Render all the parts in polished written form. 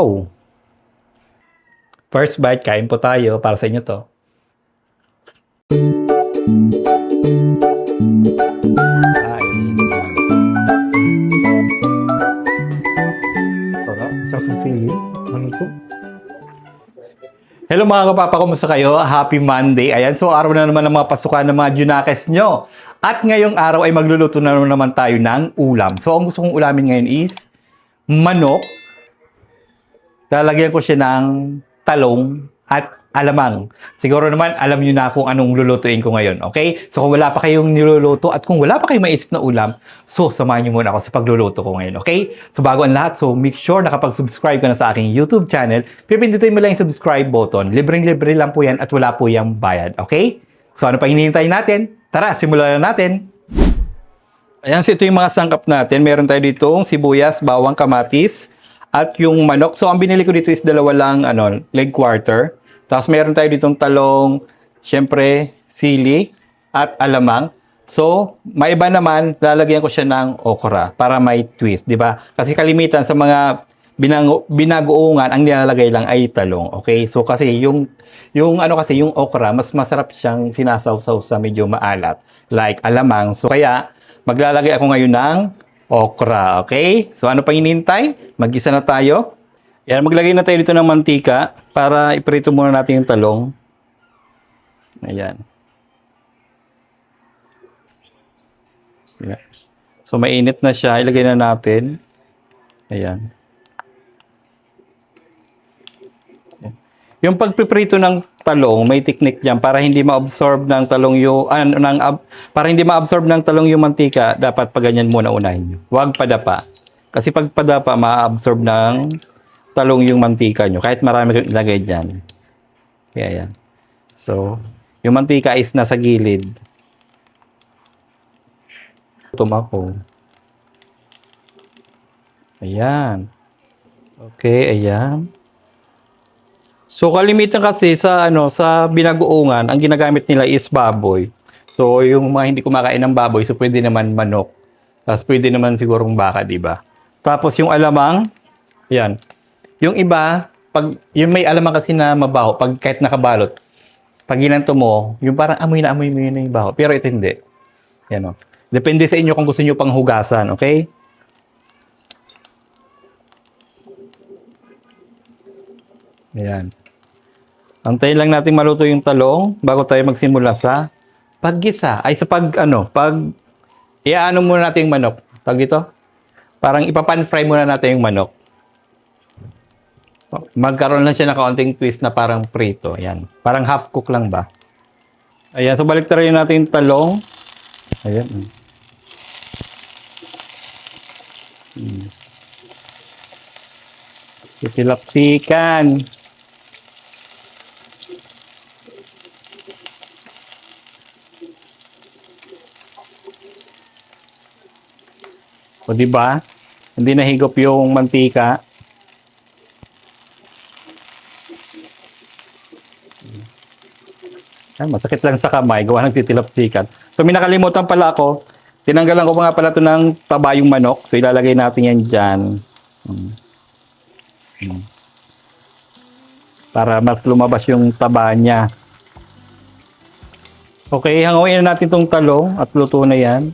Oh, first bite, kain po tayo. Para sa inyo to. Kain. Sarap ng feeling. Ano ito? Hello mga kapapa, kumusta kayo? Happy Monday. Ayan, so araw na naman ng mga pasukan ng mga Junakes nyo. At ngayong araw ay magluluto na naman tayo ng ulam. So ang gusto kong ulamin ngayon is manok. Lalagyan ko siya ng talong at alamang. Siguro naman alam niyo na kung anong lulutuin ko ngayon, okay? So kung wala pa kayong niluluto at kung wala pa kayong maisip na ulam, so samahan niyo muna ako sa pagluluto ko ngayon, okay? So bago ang lahat, so make sure nakapag-subscribe ka na sa aking YouTube channel. Pipindutin mo lang yung subscribe button. Libreng-libre lang po yan at wala po yung bayad, okay? So ano pa hinihintay natin? Tara, simulan na natin! Ayan, so ito yung mga sangkap natin. Meron tayo ditong sibuyas, bawang, kamatis, at yung manok. So ang binili ko dito is dalawa lang leg quarter. Tapos meron tayo ditong talong, syempre, sili, at alamang. So, may iba naman, lalagyan ko siya ng okra para may twist, di ba? Kasi kalimitan sa mga binagoongan, ang nilalagay lang ay talong, okay? So, kasi yung okra, mas masarap siyang sinasawsaw sa medyo maalat, like alamang. So, kaya, maglalagay ako ngayon ng okra, okay? So, ano pang hinihintay? Mag-isa na tayo. Yan, maglagay na tayo dito ng mantika para iprito muna natin yung talong. Ayan. Ayan. So, mainit na siya. Ilagay na natin. Ayan. Yung pagpiprito ng talong, may technique diyan para hindi ma-absorb ng talong para hindi ma-absorb ng talong yung mantika, dapat pa ganyan muna unahin niyo. Huwag padapa. Kasi pag padapa, ma-absorb ng talong yung mantika nyo. Kahit marami kang ilagay dyan. Kaya yan. So, yung mantika is nasa gilid. Tumako. Ayan. Okay, ayan. So, kalimitan kasi sa binagoongan, ang ginagamit nila is baboy. So, yung mga hindi kumakain ng baboy, so pwede naman manok. Tapos pwede naman sigurong baka, di ba? Tapos yung alamang, ayan. Yung iba, yung may alamang kasi na mabaho, pag kahit nakabalot, pag ginanto mo, yung parang amoy na yun yung baho. Pero ito hindi. Yan o. Depende sa inyo kung gusto nyo pang hugasan, okay? Ayan. Antayin lang natin maluto yung talong bago tayo magsimula sa paggisa. Ay, iaano muna natin yung manok. Tag ito? Parang ipapan-fry muna natin yung manok. Magkaroon lang siya ng kaunting twist na parang prito. Ayan. Parang half cook lang ba? Ayan. So, baliktarin natin yung talong. Ayan. Titilapsikan. O, diba? Hindi nahigop yung mantika. Masakit lang sa kamay, gawa ng titilapsikan. So, may nakalimutan pala ako. Tinanggalan ko nga pala ito ng taba yung manok. So, ilalagay natin yan dyan. Para mas lumabas yung taba niya. Okay, hangawin na natin itong talong at luto na yan.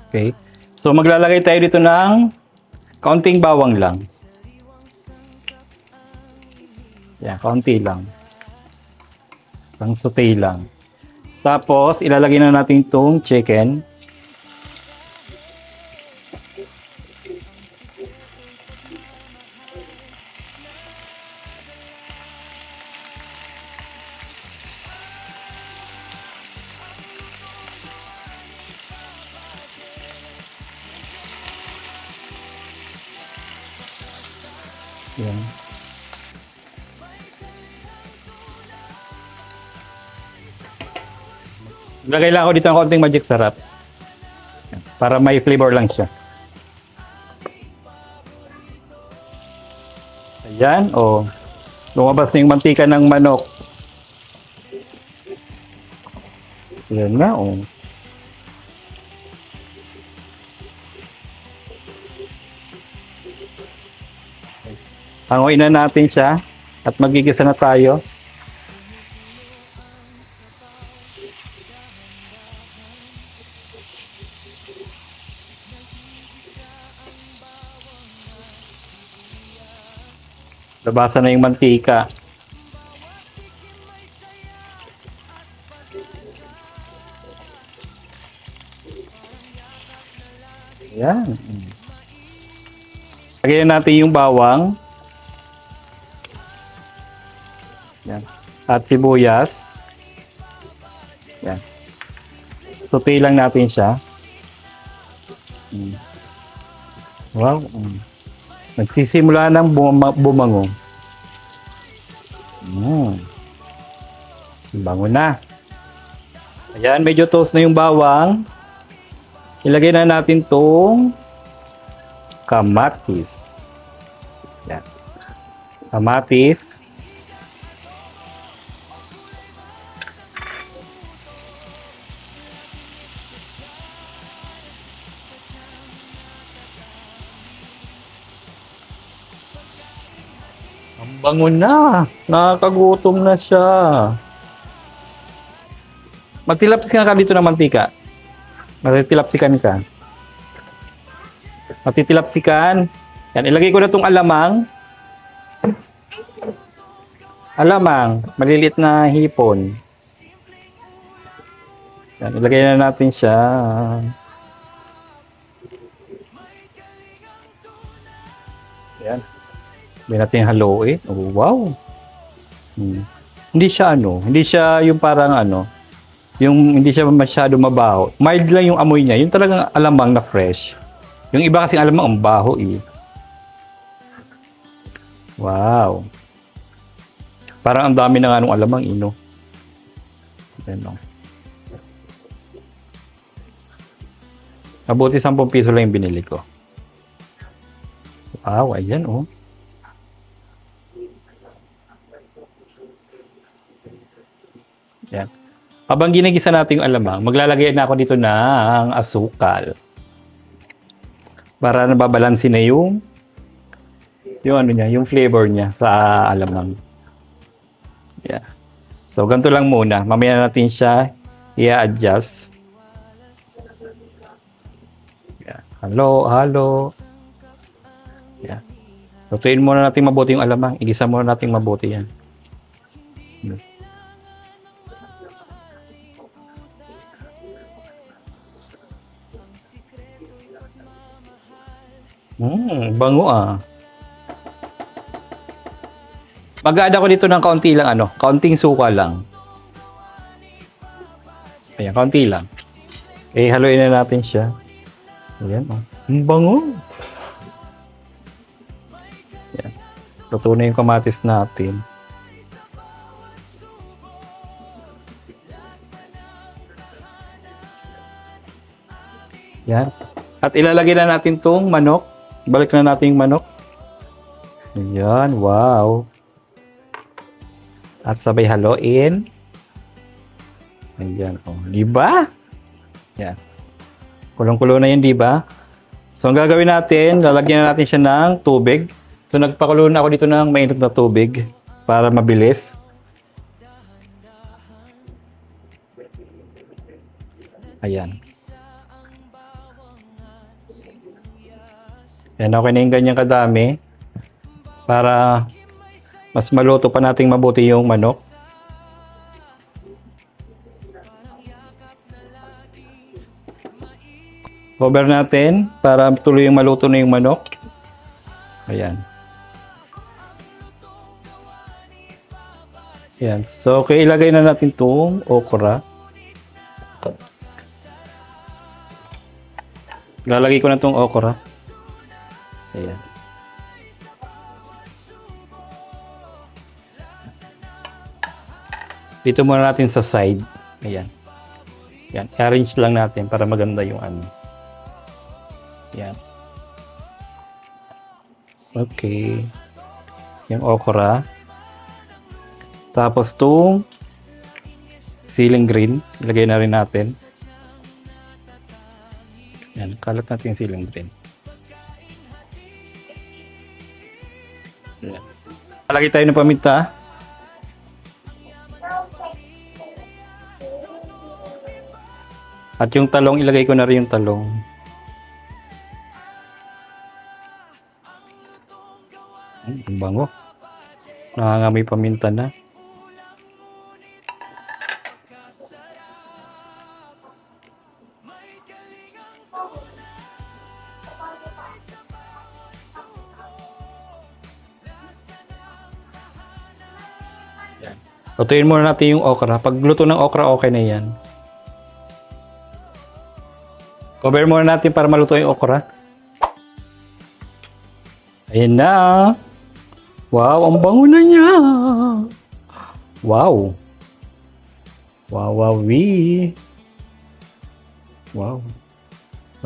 Okay. So, maglalagay tayo dito ng kaunting bawang lang. Yan, kaunti lang. Pang saute lang. Tapos, ilalagay na natin itong chicken. Yan. Lagay lang ako dito ng konting magic sarap. Para may flavor lang siya. Ayan, o. Lumabas na yung mantika ng manok. Yan nga, oh. Hanguin na natin siya at magigisa na tayo. Labasan na yung mantika. Yan. Lagyan natin yung bawang. Yan. At sibuyas. Yan. Sauté lang natin siya. Wow. Nagsisimula ng bumango. Bango na. Ayan, medyo toast na yung bawang. Ilagay na natin tong kamatis. Yan. Kamatis. Ang bango na. Nakakagutom na siya. Magtilapsikan ka dito ng mantika. Matitilapsikan ka. Matitilapsikan. Yan, ilagay ko na itong alamang. Alamang, maliliit na hipon. Yan, ilagay na natin siya. Yan. Hindi natin haluin. Oh, wow. Hindi siya hindi siya yung parang yung hindi siya masyado mabaho. Mild lang yung amoy niya. Yung talagang alamang na fresh. Yung iba kasing alamang ang baho eh. Wow. Parang ang dami na nga nung alamang ino. Ayan o. Mabuti 10 piso lang yung binili ko. Wow, ayan o. Yan. Habang ginigisa natin yung alamang, maglalagay na ako dito ng asukal. Para nababalansin na yung niya, yung flavor niya sa alamang. Yeah. So, ganito lang muna. Mamaya natin siya i-adjust. Yeah. Halo. Yeah. Lutuin muna natin mabuti yung alamang. Igisa muna natin mabuti yan. Bango ah. Mag-add ako dito ng kaunti lang kaunting suka lang. Ayan, kaunti lang. Haluin na natin siya. Ayan oh. Bango. Ayan. Luto na yung kamatis natin. Ayan. At ilalagay na natin tong manok. Balik na natin yung manok. Ayan, wow. At sabay haluin. Ayan, oh, di ba? Ayan. Kulong-kulo na yun, di ba? So, ang gagawin natin, lalagyan na natin siya ng tubig. So, nagpakulo na ako dito ng mainit na tubig para mabilis. Ayan. Yan, okay na yung ganyan kadami para mas maluto pa nating mabuti yung manok. Cover natin para tuloy yung maluto na yung manok. Ayan. Ayan. So, okay, ilagay na natin itong okra. Lalagay ko na itong okra. Ayan. Dito muna natin sa side. Ayan. Ayan. Arrange lang natin para maganda yung Ayan. Okay. Yung okra. Tapos itong siling green. Ilagay na rin natin. Yan, kalat natin yung siling green. Yan. Palagay tayo ng paminta. At yung talong, ilagay ko na rin yung talong. Ang bango. Nangangamoy paminta na. Yan. Lutuin muna natin yung okra. Pag luto ng okra, okay na yan. Cover muna natin para maluto yung okra. Ayan na. Wow, ang bango na niya. Wow. Wow, wow, wee. Wow.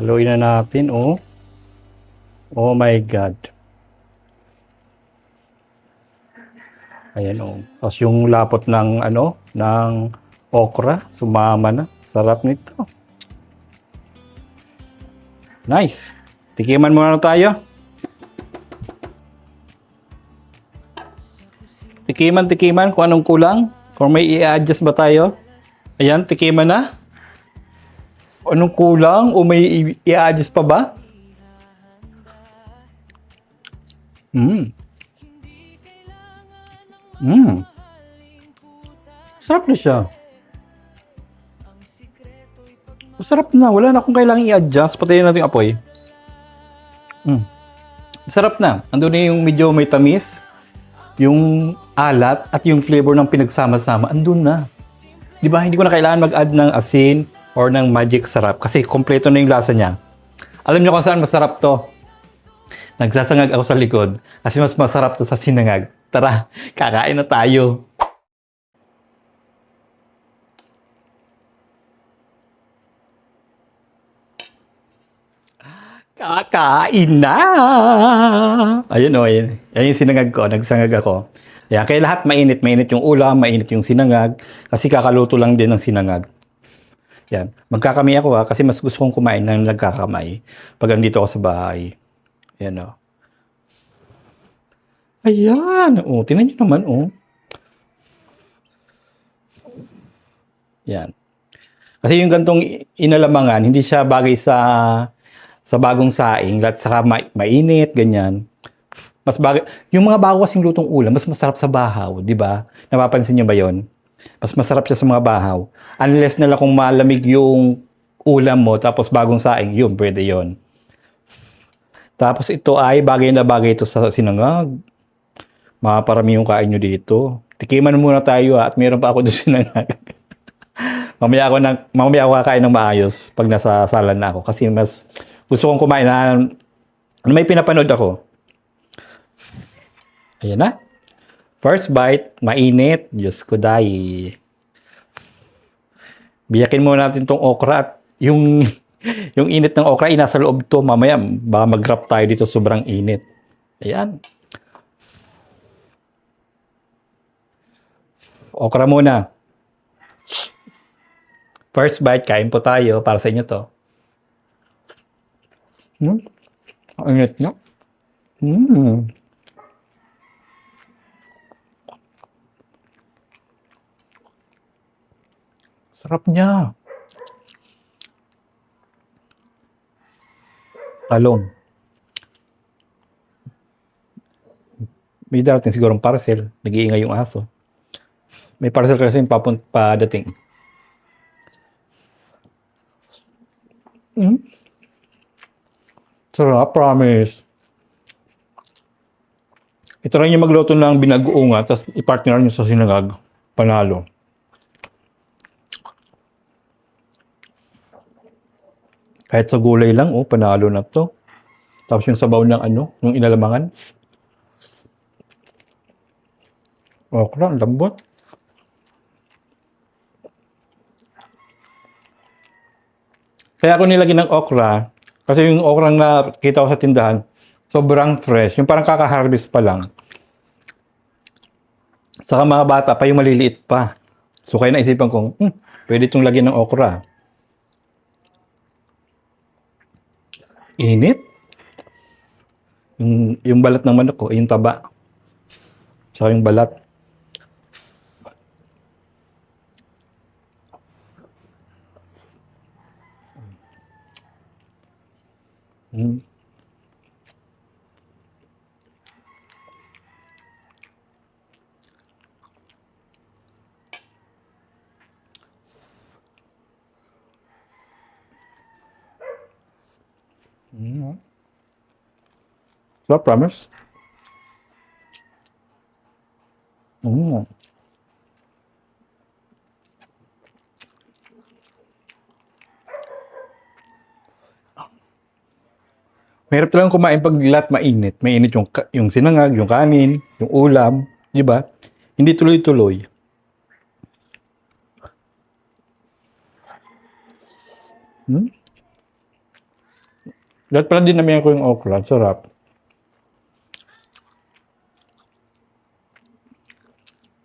Haluin na natin, oh. Oh my God. Ayan, oh. Tapos yung lapot ng, ng okra, sumama na. Sarap nito. Nice. Tikiman muna tayo. Tikiman kung anong kulang. Kung may i-adjust ba tayo. Ayan, tikiman na. Anong kulang o may i-adjust pa ba? Sarap na siya. Masarap na. Wala na akong kailangang i-adjust. Patayin natin yung apoy. Masarap na. Andun na yung medyo may tamis. Yung alat at yung flavor ng pinagsama-sama. Andun na. Di ba? Hindi ko na kailangan mag-add ng asin or ng magic sarap. Kasi kompleto na yung lasa niya. Alam niyo kung saan masarap to? Nagsasangag ako sa likod. Kasi mas masarap to sa sinangag. Tara, kakain na tayo. Kakain na! Ayun o, ayun. Yan yung sinangag ko. Nagsangag ako. Yan, kaya lahat mainit. Mainit yung ulam, mainit yung sinangag. Kasi kakaluto lang din ng sinangag. Yan. Magkakamay ako kasi mas gusto kong kumain ng nagkakamay. Pag andito ako sa bahay. Yan o. Ayan. O, tingnan nyo naman o. Yan. Kasi yung gantong inalamangan, hindi siya bagay sa bagong saing, at saka mainit, ganyan. Mas bagay, yung mga bago kasing lutong ulam, mas masarap sa bahaw, di ba? Napapansin niyo ba yon? Mas masarap siya sa mga bahaw. Unless nila kung malamig yung ulam mo, tapos bagong saing, yun, pwede yon. Tapos ito ay bagay na bagay ito sa sinangag. Maparami yung kain nyo dito. Tikiman muna tayo at meron pa ako doon sinangag. mamaya ako kakain ng maayos pag nasa sala na ako. Kasi mas gusto kong kumain na may pinapanood ako. Ayan na. First bite, mainit. Diyos ko, dahi. Biyakin muna natin tong okra at yung init ng okra, nasa loob to. Mamaya, baka mag-wrap tayo dito, sobrang init. Ayan. Okra muna. First bite, kain po tayo. Para sa inyo to. Ang init nyo. Sarap niya. Talong. May darating sigurong parcel. Nag-iingay yung aso. May parcel kasi yung padating. Sarap, promise. Itry nyo magluto ng binagoonga, tapos i-partner nyo sa sinangag. Panalo. Kahit sa gulay lang, panalo na to. Tapos yung sabaw ng yung inalamangan. Okra, ang lambot. Kaya ako nilagyan ng okra, kasi yung okra na kita ko sa tindahan, sobrang fresh. Yung parang kaka-harvest pa lang. Saka mga bata pa, yung maliliit pa. So kaya naisipan kong, pwede itong lagyan ng okra. Init. Yung balat ng manok ko, yung taba. Saka yung balat. Mm. Mm. So, promise. Mm. Mahirap talagang kumain pag lahat mainit. Mainit yung sinangag, yung kanin, yung ulam, di ba? Hindi tuloy-tuloy. Hmm? Lahat pala din namin ko yung okra. Sarap.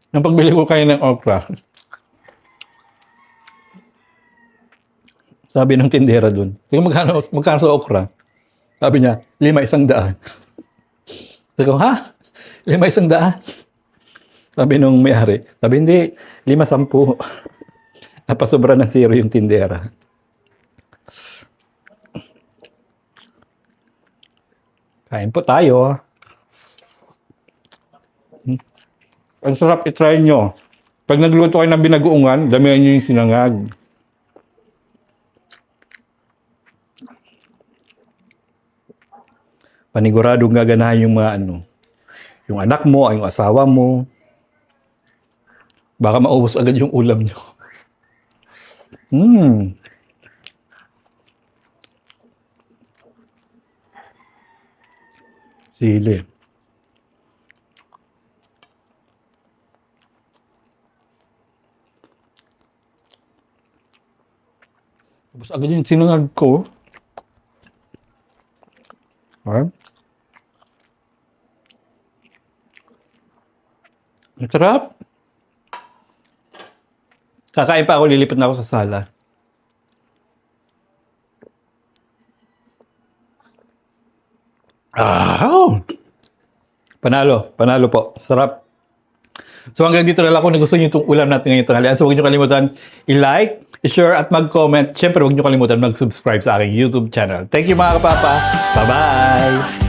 Nang pagbili ko kayo ng okra, sabi ng tindera dun, magkano sa okra? Sabi niya, 500. Sabi ko, ha? 500? Sabi nung may-ari, sabi hindi, 5-10. Napasobra ng zero yung tindera. Kain po tayo. Ang sarap, itry nyo. Pag nagluto kayo ng binagoongan, damihan nyo yung sinangag. Paniguradong gaganahan yung mga yung anak mo, yung asawa mo. Baka maubos agad yung ulam nyo. Sili. Ubos agad yung sinangag ko. Okay. Ang sarap. Kakain pa ako, lilipat na ako sa sala. Panalo po. Sarap. So hanggang dito na lang kung nagustuhan nyo itong ulam natin ngayong tanghalian. So huwag nyo kalimutan i-like, i-share at mag-comment. Siyempre huwag nyo kalimutan mag-subscribe sa aking YouTube channel. Thank you mga kapapa. Bye-bye!